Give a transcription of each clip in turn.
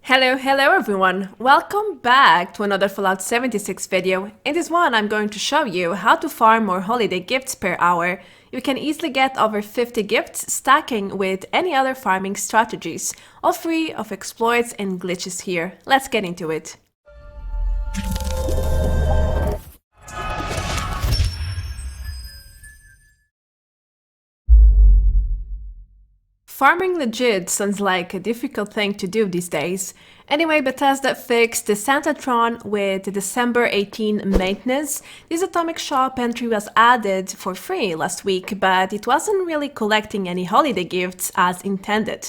Hello everyone! Welcome back to another Fallout 76 video. In this one I'm going to show you how to farm more holiday gifts per hour. You can easily get over 50 gifts stacking with any other farming strategies, all free of exploits and glitches here. Let's get into it. Farming legit sounds like a difficult thing to do these days. Anyway, Bethesda fixed the Santatron with the December 18 maintenance. This atomic shop entry was added for free last week, but it wasn't really collecting any holiday gifts as intended.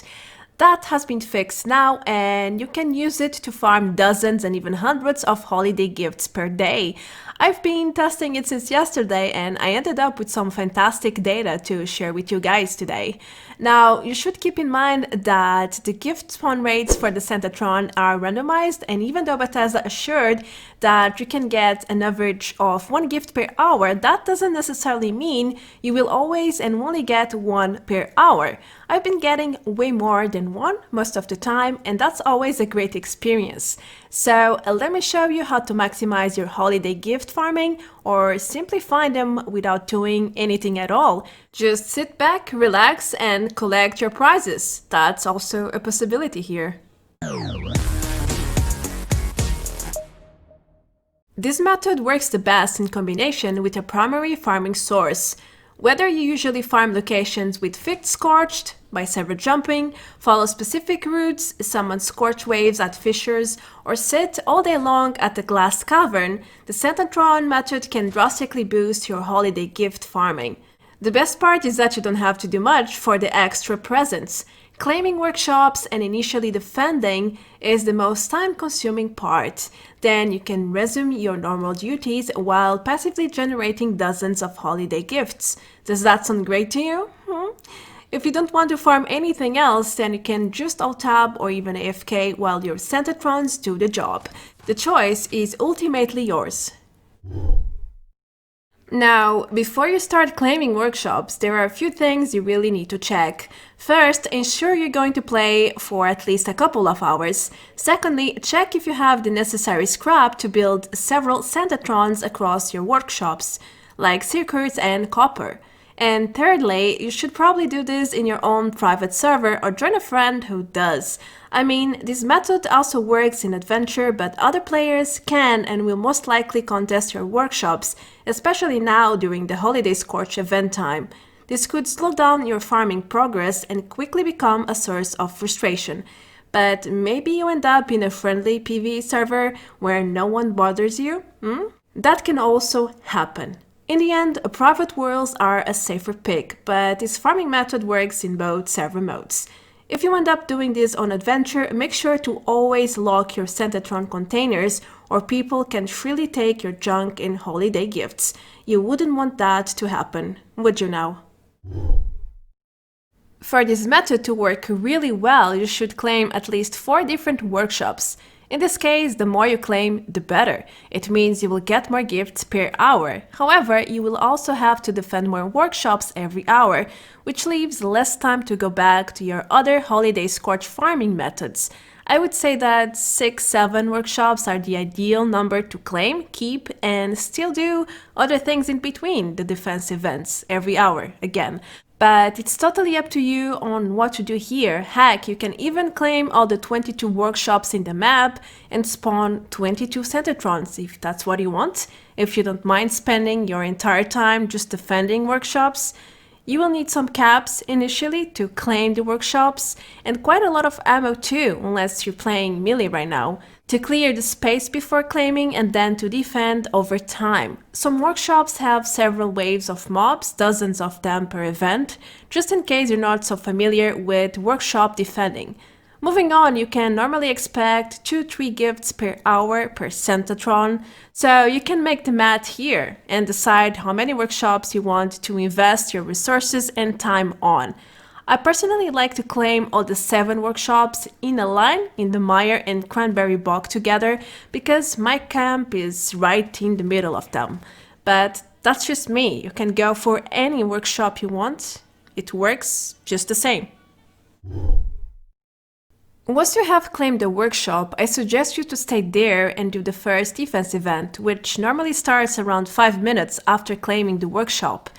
That has been fixed now, and you can use it to farm dozens and even hundreds of holiday gifts per day. I've been testing it since yesterday, and I ended up with some fantastic data to share with you guys today. Now, you should keep in mind that the gift spawn rates for the Santatron are randomized, and even though Bethesda assured that you can get an average of 1 gift per hour, that doesn't necessarily mean you will always and only get 1 per hour. I've been getting way more than 1 most of the time, and that's always a great experience. So let me show you how to maximize your holiday gift farming, or simply find them without doing anything at all. Just sit back, relax, and collect your prizes. That's also a possibility here. This method works the best in combination with a primary farming source. Whether you usually farm locations with fixed scorched, by server jumping, follow specific routes, summon scorch waves at fissures, or sit all day long at the Glassed Cavern, the Santatron method can drastically boost your holiday gift farming. The best part is that you don't have to do much for the extra presents. Claiming workshops and initially defending is the most time-consuming part. Then you can resume your normal duties while passively generating dozens of holiday gifts. Does that sound great to you? If you don't want to farm anything else, then you can just alt-tab or even AFK while your Santatrons do the job. The choice is ultimately yours. Now, before you start claiming workshops, there are a few things you really need to check. First, ensure you're going to play for at least a couple of hours. Secondly, check if you have the necessary scrap to build several Santatrons across your workshops, like circuits and copper. And thirdly, you should probably do this in your own private server or join a friend who does. I mean, this method also works in Adventure, but other players can and will most likely contest your workshops, especially now during the Holiday Scorched Event time. This could slow down your farming progress and quickly become a source of frustration. But maybe you end up in a friendly PvE server where no one bothers you? That can also happen. In the end, private worlds are a safer pick, but this farming method works in both server modes. If you end up doing this on Adventure, make sure to always lock your Santatron containers, or people can freely take your junk and holiday gifts. You wouldn't want that to happen, would you now? For this method to work really well, you should claim at least 4 different workshops. In this case, the more you claim, the better. It means you will get more gifts per hour. However, you will also have to defend more workshops every hour, which leaves less time to go back to your other Holiday Scorched farming methods. I would say that 6-7 workshops are the ideal number to claim, keep, and still do other things in between the defense events every hour again. But it's totally up to you on what to do here. Heck, you can even claim all the 22 workshops in the map and spawn 22 Santatrons if that's what you want. If you don't mind spending your entire time just defending workshops. You will need some caps initially to claim the workshops, and quite a lot of ammo too, unless you're playing melee right now, to clear the space before claiming and then to defend over time. Some workshops have several waves of mobs, dozens of them per event, just in case you're not so familiar with workshop defending. Moving on, you can normally expect 2-3 gifts per hour per Santatron, so you can make the math here and decide how many workshops you want to invest your resources and time on. I personally like to claim all the 7 workshops in a line in the Mire and Cranberry bog together because my camp is right in the middle of them. But that's just me. You can go for any workshop you want. It works just the same. Once you have claimed the workshop, I suggest you to stay there and do the first defense event, which normally starts around 5 minutes after claiming the workshop.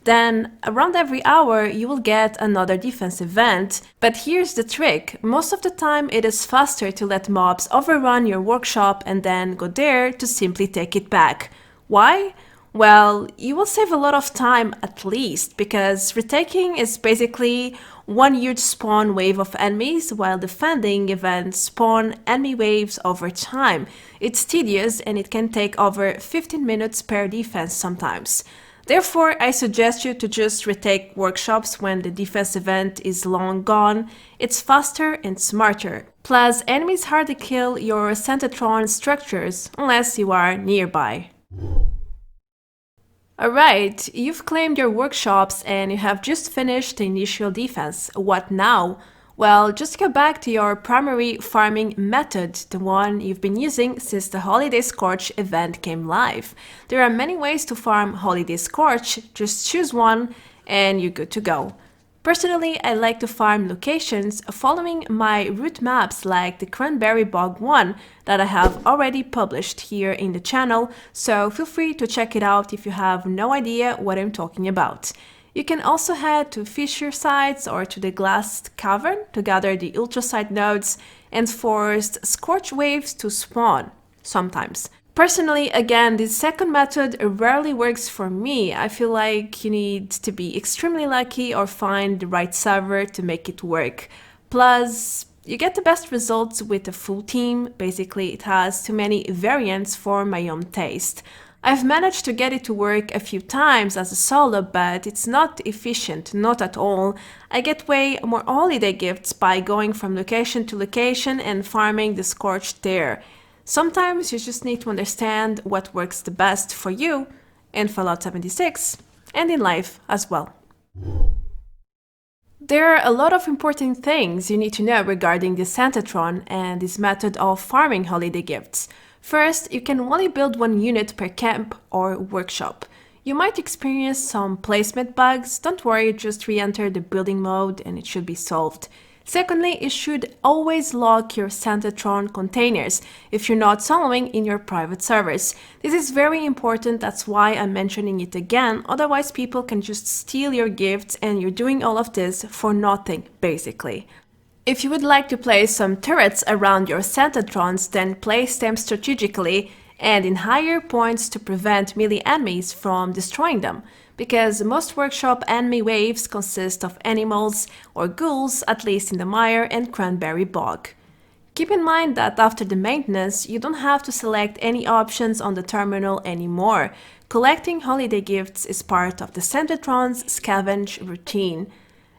Then, around every hour, you will get another defense event, but here's the trick. Most of the time it is faster to let mobs overrun your workshop and then go there to simply take it back. Why? Well, you will save a lot of time at least, because retaking is basically one huge spawn wave of enemies, while defending events spawn enemy waves over time. It's tedious and it can take over 15 minutes per defense sometimes. Therefore, I suggest you to just retake workshops when the defense event is long gone. It's faster and smarter. Plus, enemies hardly kill your Santatron structures unless you are nearby. Alright, you've claimed your workshops and you have just finished the initial defense. What now? Well, just go back to your primary farming method, the one you've been using since the Holiday Scorched event came live. There are many ways to farm Holiday Scorched, just choose one and you're good to go. Personally, I like to farm locations following my route maps like the Cranberry Bog one that I have already published here in the channel, so feel free to check it out if you have no idea what I'm talking about. You can also head to fissure sites or to the Glassed Cavern to gather the ultracite nodes and force scorch waves to spawn, sometimes. Personally, again, this second method rarely works for me. I feel like you need to be extremely lucky or find the right server to make it work. Plus, you get the best results with a full team. Basically, it has too many variants for my own taste. I've managed to get it to work a few times as a solo, but it's not efficient, not at all. I get way more holiday gifts by going from location to location and farming the scorched there. Sometimes you just need to understand what works the best for you in Fallout 76 and in life as well. There are a lot of important things you need to know regarding the Santatron and this method of farming holiday gifts. First, you can only build one unit per camp or workshop. You might experience some placement bugs. Don't worry, just re-enter the building mode and it should be solved. Secondly, you should always lock your Santatron containers if you're not soloing in your private servers. This is very important, that's why I'm mentioning it again, otherwise people can just steal your gifts and you're doing all of this for nothing, basically. If you would like to place some turrets around your Santatrons, then place them strategically and in higher points to prevent melee enemies from destroying them, because most workshop enemy waves consist of animals or ghouls, at least in the Mire and Cranberry Bog. Keep in mind that after the maintenance, you don't have to select any options on the terminal anymore. Collecting holiday gifts is part of the Santatron's scavenge routine.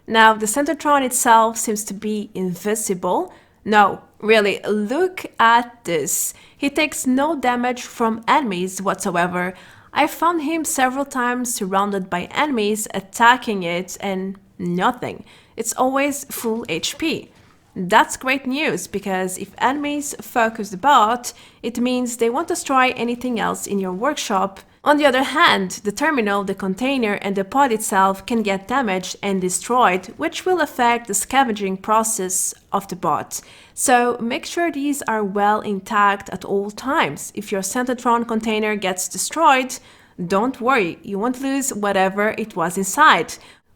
Now, the Santatron itself seems to be invisible. No, really, look at this. He takes no damage from enemies whatsoever. I found him several times surrounded by enemies attacking it and nothing. It's always full HP. That's great news, because if enemies focus the bot, it means they won't destroy anything else in your workshop. On the other hand, the terminal, the container, and the pod itself can get damaged and destroyed, which will affect the scavenging process of the bot. So make sure these are well intact at all times. If your Santatron container gets destroyed, don't worry, you won't lose whatever it was inside.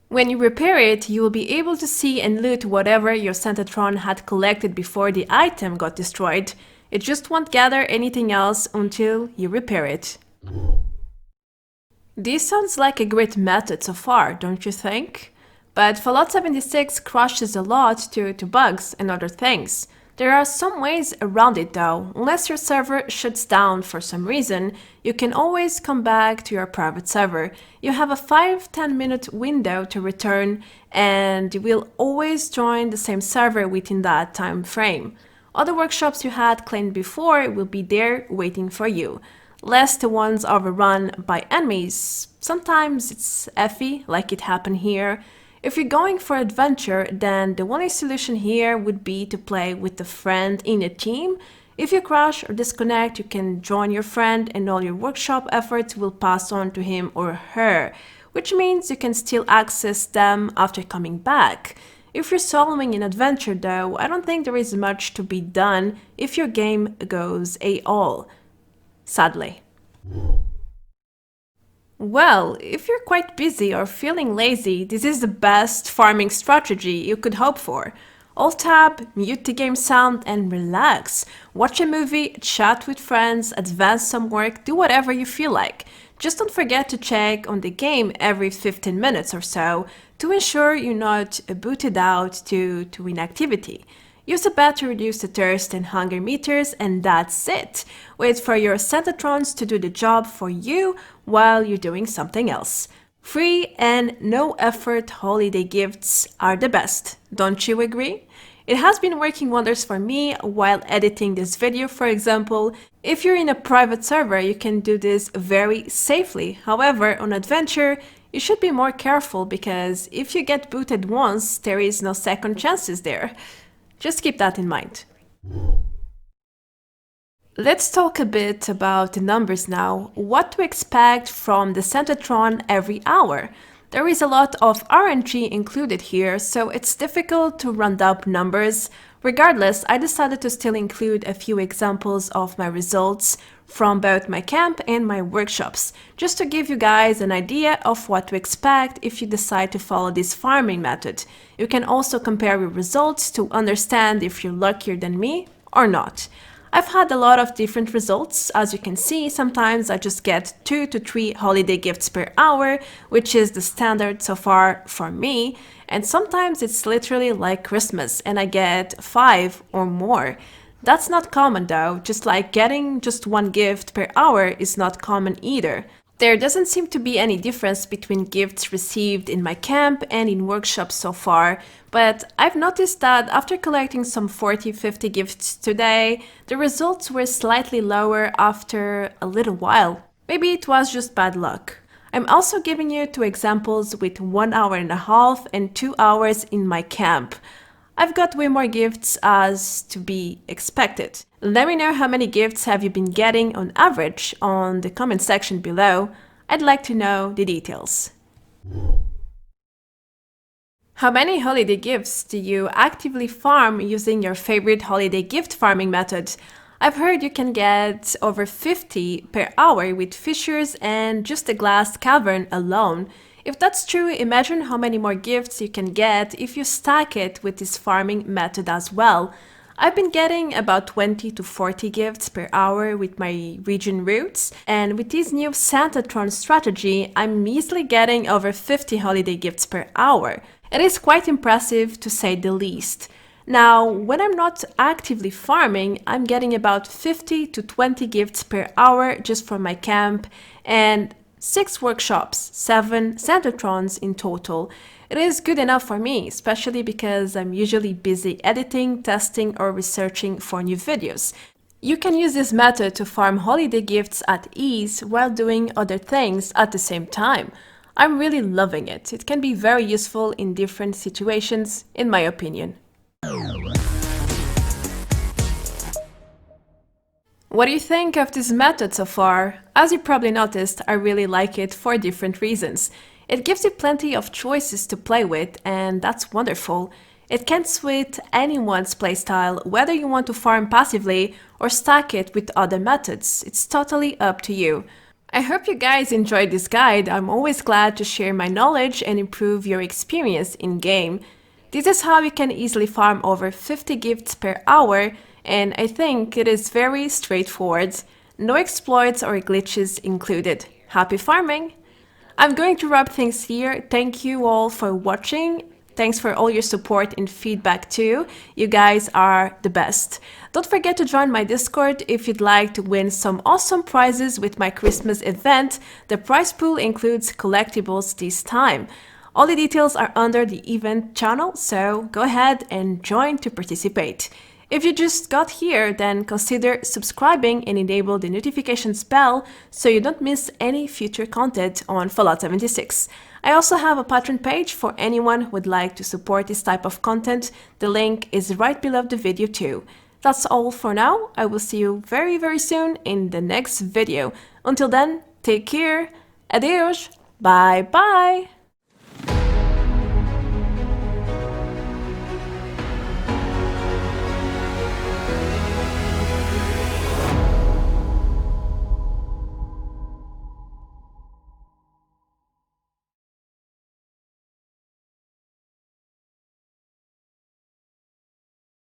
When you repair it, you will be able to see and loot whatever your Santatron had collected before the item got destroyed. It just won't gather anything else until you repair it. This sounds like a great method so far, don't you think? But Fallout 76 crashes a lot due to bugs and other things. There are some ways around it though. Unless your server shuts down for some reason, you can always come back to your private server. You have a 5-10 minute window to return and you will always join the same server within that time frame. Other workshops you had claimed before will be there waiting for you. Lest the ones overrun by enemies. Sometimes it's effy, like it happened here. If you're going for adventure, then the only solution here would be to play with a friend in a team. If you crash or disconnect, you can join your friend and all your workshop efforts will pass on to him or her, which means you can still access them after coming back. If you're soloing an adventure though, I don't think there is much to be done if your game goes AWOL, sadly. Well, if you're quite busy or feeling lazy, this is the best farming strategy you could hope for. Alt-tab, mute the game sound and relax. Watch a movie, chat with friends, advance some work, do whatever you feel like. Just don't forget to check on the game every 15 minutes or so to ensure you're not booted out due to inactivity. Use a bat to reduce the thirst and hunger meters, and that's it. Wait for your Santatrons to do the job for you while you're doing something else. Free and no effort holiday gifts are the best, don't you agree? It has been working wonders for me while editing this video, for example. If you're in a private server, you can do this very safely. However, on adventure, you should be more careful because if you get booted once, there is no second chances there. Just keep that in mind. Let's talk a bit about the numbers now. What to expect from the Santatron every hour. There is a lot of RNG included here, so it's difficult to round up numbers. Regardless, I decided to still include a few examples of my results from both my camp and my workshops, just to give you guys an idea of what to expect if you decide to follow this farming method. You can also compare your results to understand if you're luckier than me or not. I've had a lot of different results. As you can see, sometimes I just get 2 to 3 holiday gifts per hour, which is the standard so far for me, and sometimes it's literally like Christmas and I get 5 or more. That's not common though, just like getting just 1 gift per hour is not common either. There doesn't seem to be any difference between gifts received in my camp and in workshops so far, but I've noticed that after collecting some 40-50 gifts today, the results were slightly lower after a little while. Maybe it was just bad luck. I'm also giving you 2 examples with 1 hour and a half and 2 hours in my camp. I've got way more gifts as to be expected. Let me know how many gifts have you been getting on average on the comment section below. I'd like to know the details. How many holiday gifts do you actively farm using your favorite holiday gift farming method? I've heard you can get over 50 per hour with fissures and just the Glassed Cavern alone. If that's true, imagine how many more gifts you can get if you stack it with this farming method as well. I've been getting about 20 to 40 gifts per hour with my region routes, and with this new Santatron strategy, I'm easily getting over 50 holiday gifts per hour. It is quite impressive to say the least. Now, when I'm not actively farming, I'm getting about 50 to 20 gifts per hour just from my camp, and 6 workshops, 7 Santatrons in total. It is good enough for me, especially because I'm usually busy editing, testing, or researching for new videos. You can use this method to farm holiday gifts at ease while doing other things at the same time. I'm really loving it. It can be very useful in different situations, in my opinion. What do you think of this method so far? As you probably noticed, I really like it for different reasons. It gives you plenty of choices to play with, and that's wonderful. It can suit anyone's playstyle, whether you want to farm passively or stack it with other methods. It's totally up to you. I hope you guys enjoyed this guide. I'm always glad to share my knowledge and improve your experience in-game. This is how you can easily farm over 50 gifts per hour, and I think it is very straightforward. No exploits or glitches included. Happy farming! I'm going to wrap things here. Thank you all for watching. Thanks for all your support and feedback too. You guys are the best. Don't forget to join my Discord if you'd like to win some awesome prizes with my Christmas event. The prize pool includes collectibles this time. All the details are under the event channel, so go ahead and join to participate. If you just got here, then consider subscribing and enable the notifications bell so you don't miss any future content on Fallout 76. I also have a Patreon page for anyone who would like to support this type of content. The link is right below the video too. That's all for now. I will see you very soon in the next video. Until then, take care. Adeus. Bye bye.